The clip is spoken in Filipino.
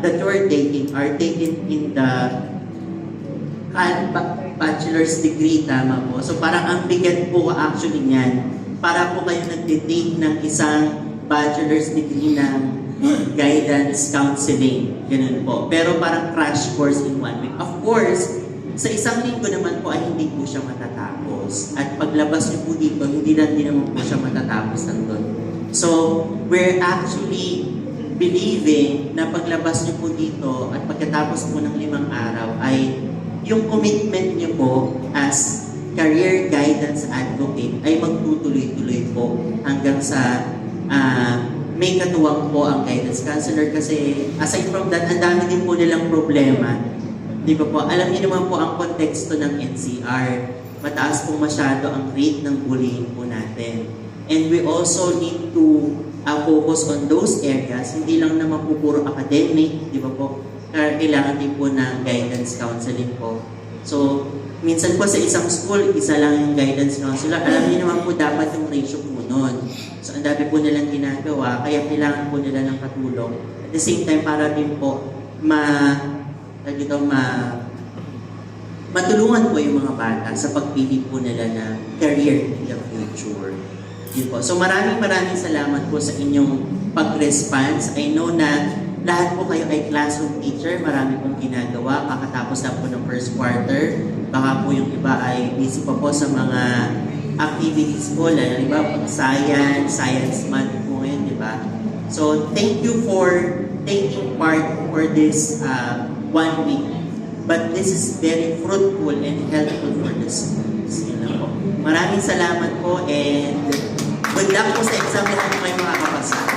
that you're taking are taken in the bachelor's degree, tama po. So parang ang bigat po actually niyan para po kayo nagtitake ng isang bachelor's degree ng guidance counseling. Ganun po. Pero parang crash course in 1 week. Of course, sa isang linggo naman po ay hindi po siya matatapos. At paglabas niyo po dito, hindi naman po siya matatapos ng doon. So, we're actually believing na paglabas niyo po dito at pagkatapos po ng 5 araw ay yung commitment niyo po as career guidance advocate ay magtutuloy-tuloy po hanggang sa may katuwang po ang guidance counselor kasi aside from that, ang dami din po nilang problema. Di ba po? Alam niyo naman po ang konteksto ng NCR. Mataas po masyado ang rate ng bullying po natin. And we also need to focus on those areas. Hindi lang naman po puro academic, di ba po? Kailangan din po ng guidance counseling po. So, minsan po sa isang school, isa lang yung guidance counselor. Alam niyo naman po dapat yung ratio po nun. So, ang dami po nilang ginagawa, kaya kailangan po nila ng katulong. At the same time, para din po matulungan po yung mga bata sa pagpili po nila na career in the future. Yun po. So, maraming salamat po sa inyong pag-response. I know na lahat po kayo ay classroom teacher, marami pong ginagawa, kakatapos na po ng first quarter. Baka po yung iba ay busy pa po sa mga activities po, lalo iba po science month po ngayon, di ba? So, thank you for taking part for this 1 week. But this is very fruitful and helpful for the students. Yun lang po. Maraming salamat po and good luck po sa exam na po kayo makakapasa.